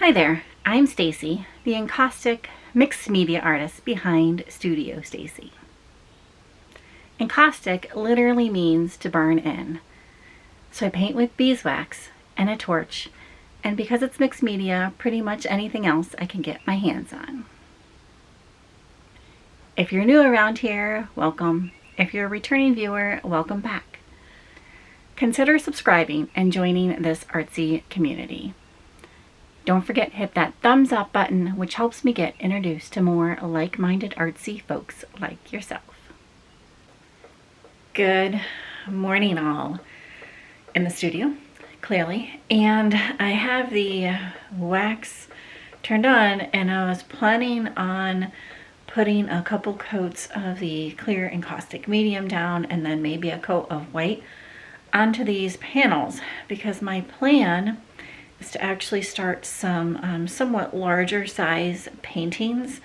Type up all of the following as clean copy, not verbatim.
Hi there, I'm Stacy, the encaustic mixed media artist behind Studio Stacy. Encaustic literally means to burn in. So I paint with beeswax and a torch, and because it's mixed media, pretty much anything else I can get my hands on. If you're new around here, welcome. If you're a returning viewer, welcome back. Consider subscribing and joining this artsy community. Don't forget to hit that thumbs up button, which helps me get introduced to more like-minded artsy folks like yourself. Good morning all in the studio, clearly. And I have the wax turned on, and I was planning on putting a couple coats of the clear encaustic medium down and then maybe a coat of white onto these panels, because my plan is to actually start some somewhat larger size paintings.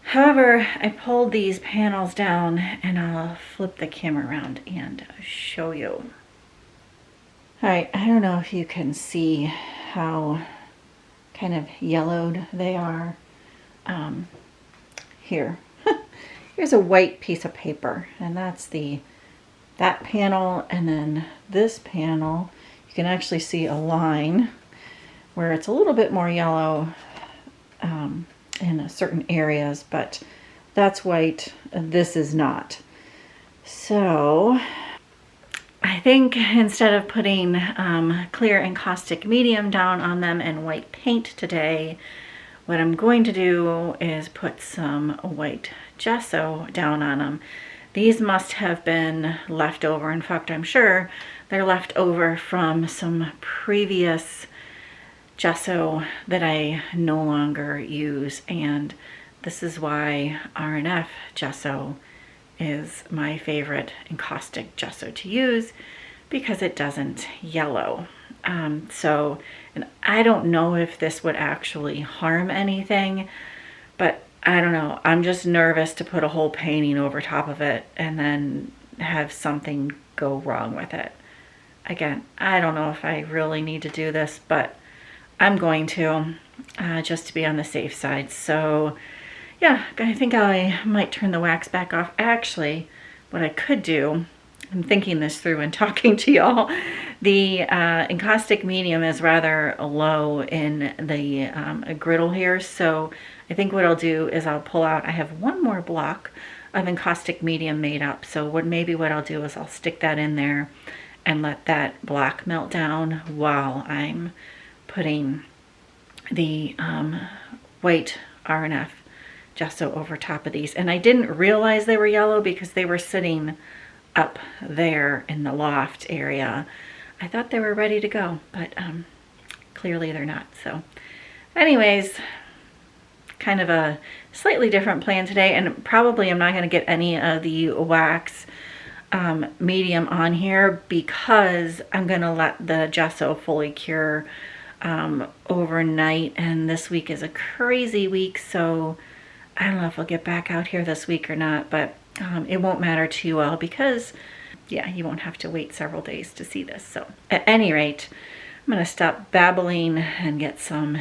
However, I pulled these panels down, and I'll flip the camera around and show you. All right, I don't know if you can see how kind of yellowed they are. Here, here's a white piece of paper, and that's that panel, and then this panel. You can actually see a line where it's a little bit more yellow in certain areas, but that's white. This is not. So I think instead of putting clear encaustic medium down on them and white paint today, what I'm going to do is put some white gesso down on them. These must have been left over. In fact, I'm sure they're left over from some previous gesso that I no longer use, and this is why R&F gesso is my favorite encaustic gesso to use, because it doesn't yellow. And I don't know if this would actually harm anything, but I don't know. I'm just nervous to put a whole painting over top of it and then have something go wrong with it. Again, I don't know if I really need to do this, but I'm going to, just to be on the safe side. So yeah, I think I might turn the wax back off. Actually, what I could do, I'm thinking this through and talking to y'all, the encaustic medium is rather low in the griddle here. So I think what I'll do is I'll pull out, I have one more block of encaustic medium made up. So maybe what I'll do is I'll stick that in there and let that block melt down while I'm putting the white R&F gesso over top of these. And I didn't realize they were yellow because they were sitting up there in the loft area. I thought they were ready to go, but clearly they're not. So anyways, kind of a slightly different plan today, and probably I'm not going to get any of the wax medium on here because I'm going to let the gesso fully cure overnight, and this week is a crazy week, so I don't know if I'll get back out here this week or not, but it won't matter to you all because yeah, you won't have to wait several days to see this. So at any rate, I'm going to stop babbling and get some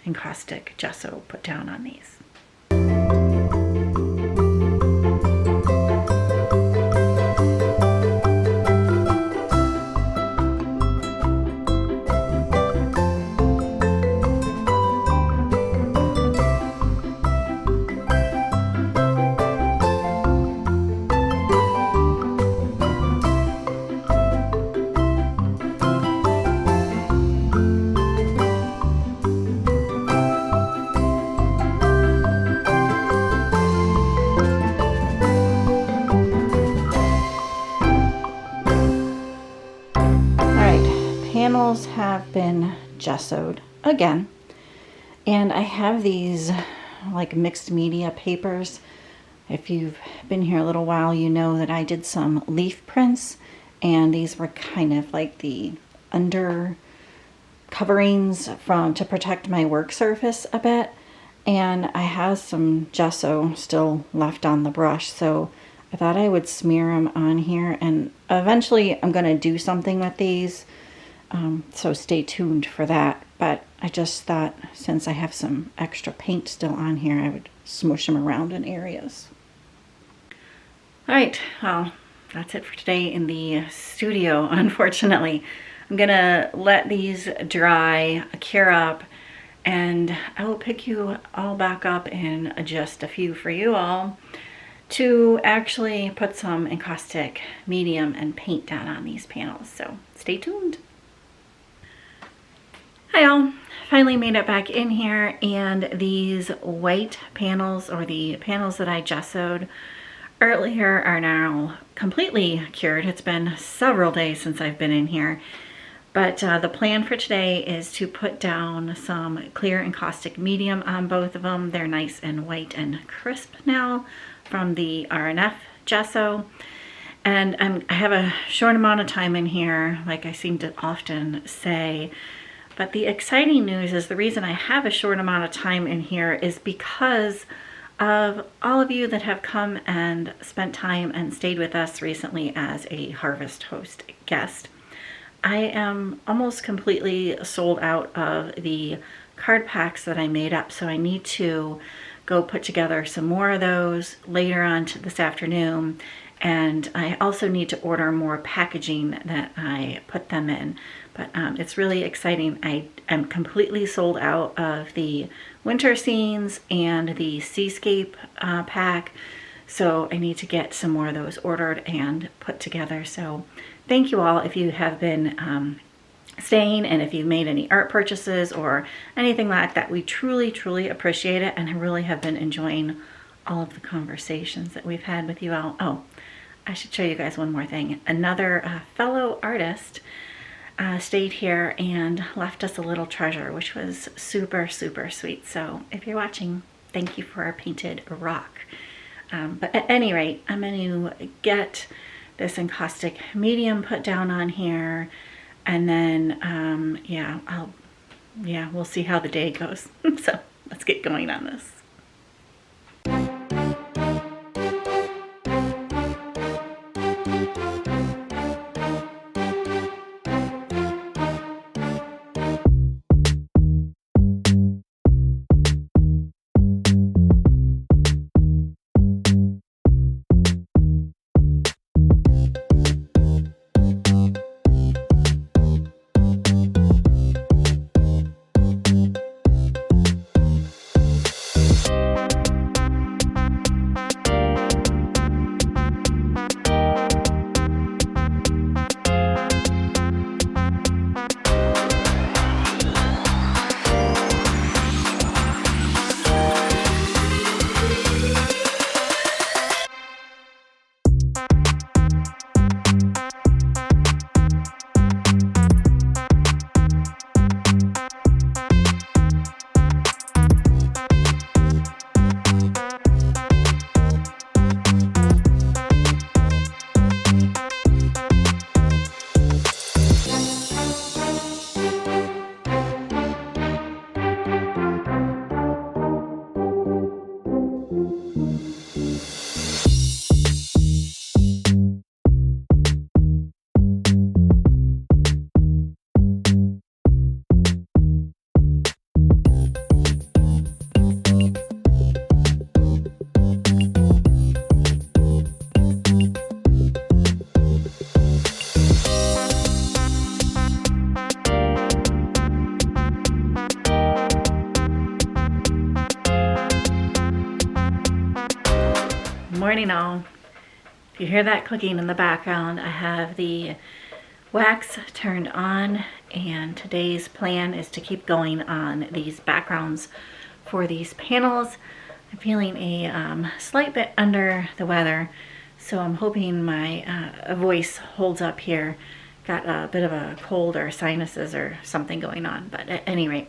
encaustic gesso put down on these. Panels have been gessoed again, and I have these like mixed media papers. If you've been here a little while, you know that I did some leaf prints, and these were kind of like the under coverings to protect my work surface a bit, and I have some gesso still left on the brush, so I thought I would smear them on here, and eventually I'm going to do something with these. So stay tuned for that. But I just thought since I have some extra paint still on here, I would smoosh them around in areas. All right, well, that's it for today in the studio, unfortunately. I'm gonna let these dry, cure up, and I will pick you all back up in just a few for you all to actually put some encaustic medium and paint down on these panels. So stay tuned. Hi all, finally made it back in here, and these white panels, or the panels that I gessoed earlier, are now completely cured. It's been several days since I've been in here, but the plan for today is to put down some clear encaustic medium on both of them. They're nice and white and crisp now from the RNF gesso, and I have a short amount of time in here, like I seem to often say. But the exciting news is the reason I have a short amount of time in here is because of all of you that have come and spent time and stayed with us recently as a Harvest Host guest. I am almost completely sold out of the card packs that I made up, so I need to go put together some more of those later on this afternoon. And I also need to order more packaging that I put them in. But it's really exciting. I am completely sold out of the winter scenes and the seascape pack. So I need to get some more of those ordered and put together. So thank you all if you have been staying, and if you've made any art purchases or anything like that. We truly, truly appreciate it, and I really have been enjoying all of the conversations that we've had with you all. Oh, I should show you guys one more thing. Another fellow artist stayed here and left us a little treasure, which was super, super sweet. So if you're watching, thank you for our painted rock. But at any rate, I'm going to get this encaustic medium put down on here, and then we'll see how the day goes. So let's get going on this. Morning all. If you hear that clicking in the background, I have the wax turned on, and today's plan is to keep going on these backgrounds for these panels. I'm feeling a slight bit under the weather, so I'm hoping my voice holds up here. Got a bit of a cold or sinuses or something going on, but at any rate,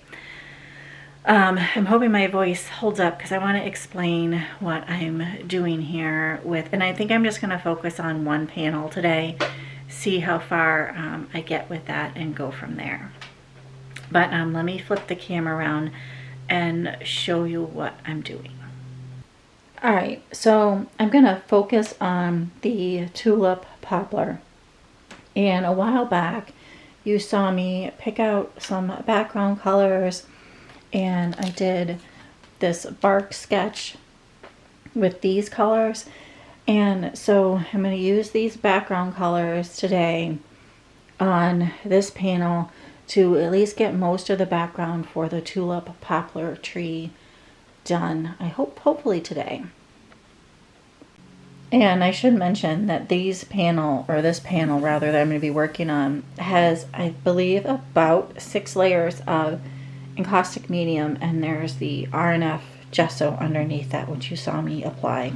I'm hoping my voice holds up because I want to explain what I'm doing here with, and I think I'm just going to focus on one panel today, see how far I get with that and go from there. But let me flip the camera around and show you what I'm doing. All right, so I'm going to focus on the tulip poplar. And a while back, you saw me pick out some background colors, and I did this bark sketch with these colors. And so I'm going to use these background colors today on this panel to at least get most of the background for the tulip poplar tree done. I hopefully today. And I should mention that this panel rather, that I'm going to be working on has, I believe, about 6 layers of encaustic medium, and there's the RNF gesso underneath that, which you saw me apply.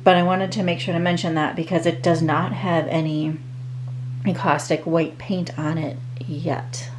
But I wanted to make sure to mention that because it does not have any encaustic white paint on it yet.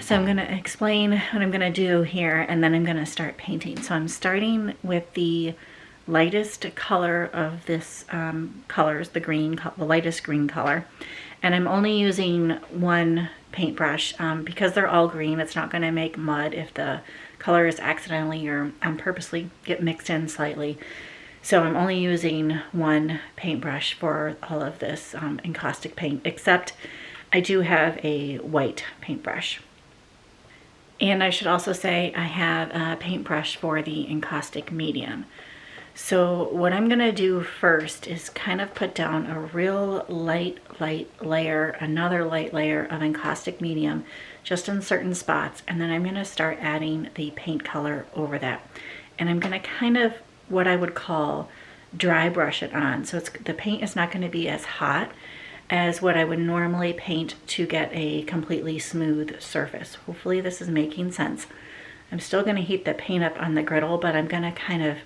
So I'm going to explain what I'm going to do here, and then I'm going to start painting. So I'm starting with the lightest color of this colors, the lightest green color. And I'm only using one paintbrush because they're all green. It's not going to make mud if the color is accidentally or purposely get mixed in slightly. So I'm only using one paintbrush for all of this encaustic paint, except I do have a white paintbrush. And I should also say I have a paintbrush for the encaustic medium. So what I'm going to do first is kind of put down a real light layer, another light layer of encaustic medium just in certain spots. And then I'm going to start adding the paint color over that. And I'm going to kind of what I would call dry brush it on. So the paint is not going to be as hot as what I would normally paint to get a completely smooth surface. Hopefully this is making sense. I'm still going to heat the paint up on the griddle, but I'm going to kind of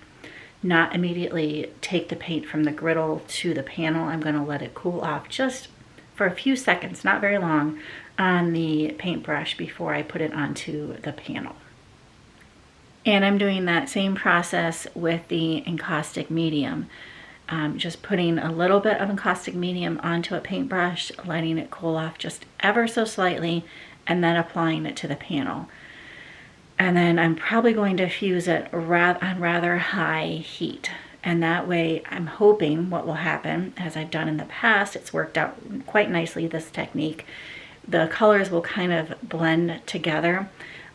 not immediately take the paint from the griddle to the panel. I'm going to let it cool off just for a few seconds, not very long, on the paintbrush before I put it onto the panel. And I'm doing that same process with the encaustic medium. Just putting a little bit of encaustic medium onto a paintbrush, letting it cool off just ever so slightly, and then applying it to the panel. And then I'm probably going to fuse it on rather high heat. And that way, I'm hoping what will happen, as I've done in the past, it's worked out quite nicely, this technique. The colors will kind of blend together,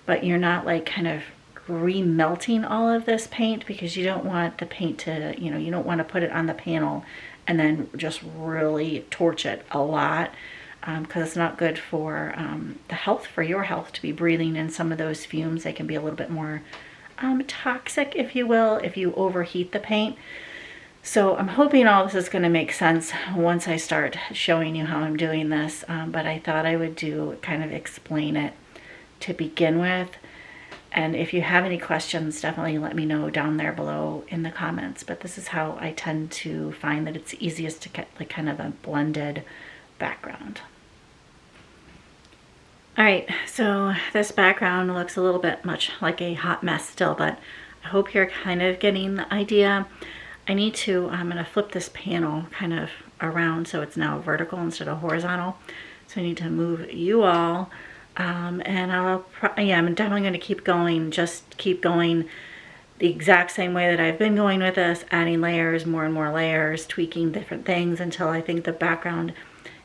but you're not like kind of remelting all of this paint, because you don't want the paint to, you don't want to put it on the panel and then just really torch it a lot, because it's not good for the health, for your health, to be breathing in some of those fumes. They can be a little bit more toxic, if you will, if you overheat the paint. So I'm hoping all this is going to make sense once I start showing you how I'm doing this, but I thought I would kind of explain it to begin with. And if you have any questions, definitely let me know down there below in the comments. But this is how I tend to find that it's easiest to get like kind of a blended background. All right, so this background looks a little bit much like a hot mess still, but I hope you're kind of getting the idea. I'm going to flip this panel kind of around so it's now vertical instead of horizontal. So I need to move you all. And I'm definitely going to keep going, just keep going the exact same way that I've been going with this, adding layers, more and more layers, tweaking different things until I think the background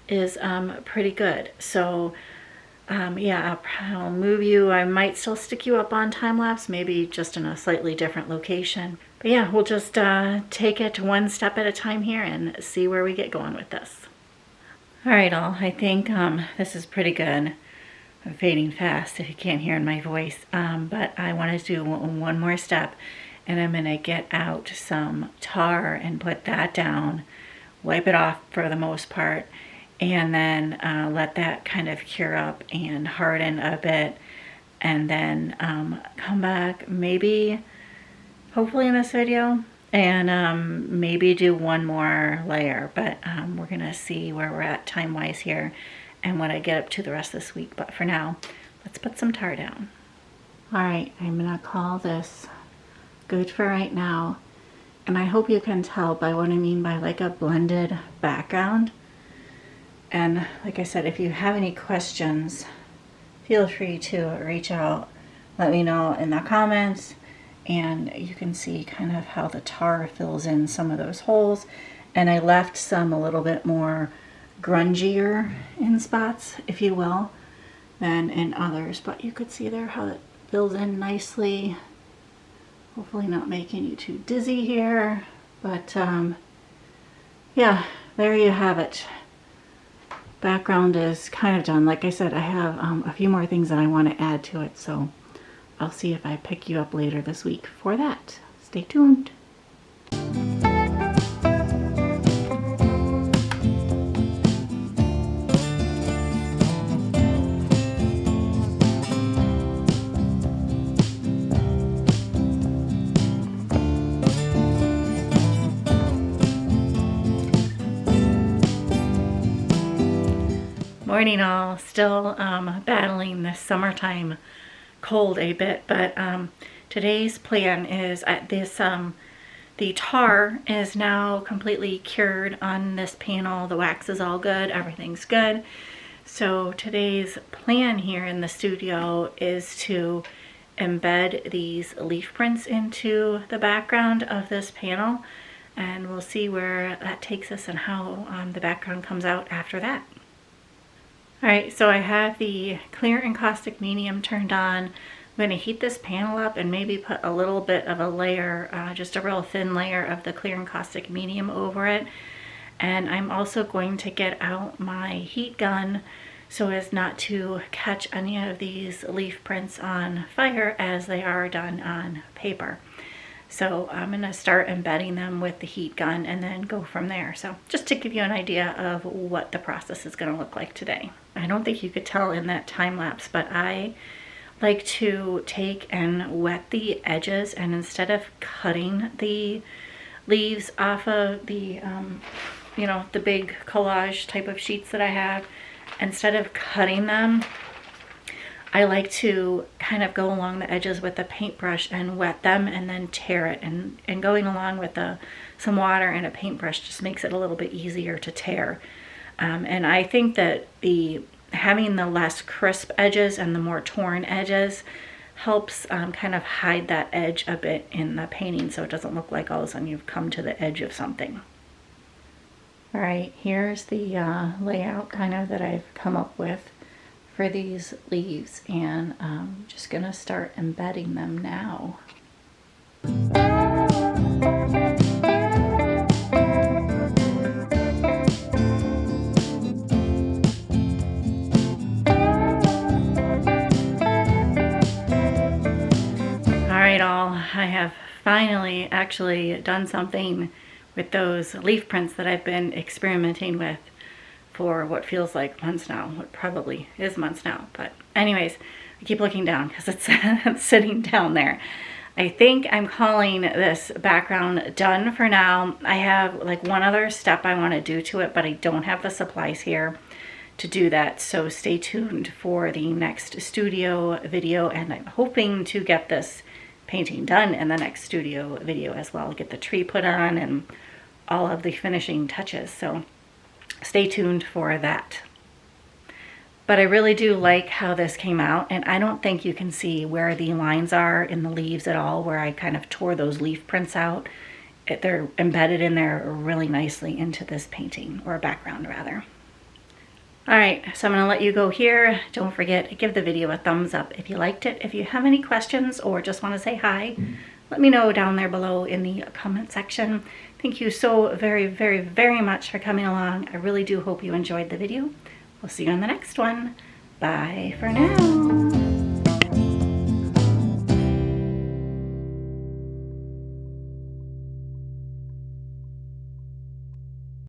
is pretty good. So I'll move you. I might still stick you up on time-lapse, maybe just in a slightly different location. But yeah, we'll just take it one step at a time here and see where we get going with this. All right, all. I think this is pretty good. I'm fading fast if you can't hear in my voice, but I want to do one more step, and I'm going to get out some tar and put that down wipe it off for the most part, and then let that kind of cure up and harden a bit, and then come back maybe, hopefully in this video, and maybe do one more layer, but we're gonna see where we're at time-wise here and what I get up to the rest of this week. But for now, let's put some tar down. All right, I'm gonna call this good for right now. And I hope you can tell by what I mean by like a blended background. And like I said, if you have any questions, feel free to reach out, let me know in the comments, and you can see kind of how the tar fills in some of those holes. And I left some a little bit more grungier in spots, if you will, than in others, but you could see there how it fills in nicely. Hopefully not making you too dizzy here, but yeah, there you have it. Background is kind of done. Like I said, I have a few more things that I want to add to it, so I'll see if I pick you up later this week for that. Stay tuned. Morning all, still battling this summertime cold a bit, but today's plan is the tar is now completely cured on this panel. The wax is all good, everything's good. So today's plan here in the studio is to embed these leaf prints into the background of this panel, and we'll see where that takes us and how the background comes out after that. Alright, so I have the clear encaustic medium turned on. I'm going to heat this panel up and maybe put a little bit of a layer, just a real thin layer of the clear encaustic medium over it. And I'm also going to get out my heat gun so as not to catch any of these leaf prints on fire as they are done on paper. So I'm going to start embedding them with the heat gun and then go from there. So just to give you an idea of what the process is going to look like today. I don't think you could tell in that time lapse, but I like to take and wet the edges, and instead of cutting the leaves off of the, you know, the big collage type of sheets that I have, instead of cutting them, I like to kind of go along the edges with a paintbrush and wet them and then tear it. And going along with some water and a paintbrush just makes it a little bit easier to tear. And I think that having the less crisp edges and the more torn edges helps kind of hide that edge a bit in the painting, so it doesn't look like all of a sudden you've come to the edge of something. All right, here's the layout kind of that I've come up with for these leaves, and I'm just gonna start embedding them now. Alright all, I have finally actually done something with those leaf prints that I've been experimenting with for what feels like months now. What probably is months now, but anyways, I keep looking down because it's sitting down there. I think I'm calling this background done for now. I have like one other step I want to do to it, but I don't have the supplies here to do that, so stay tuned for the next studio video, and I'm hoping to get this painting done in the next studio video as well, get the tree put on and all of the finishing touches, so stay tuned for that. But I really do like how this came out, and I don't think you can see where the lines are in the leaves at all, where I kind of tore those leaf prints out. They're embedded in there really nicely into this painting, or background rather. Alright, so I'm going to let you go here. Don't forget, give the video a thumbs up if you liked it. If you have any questions or just want to say hi, let me know down there below in the comment section. Thank you so very, very, very much for coming along. I really do hope you enjoyed the video. We'll see you on the next one. Bye for now.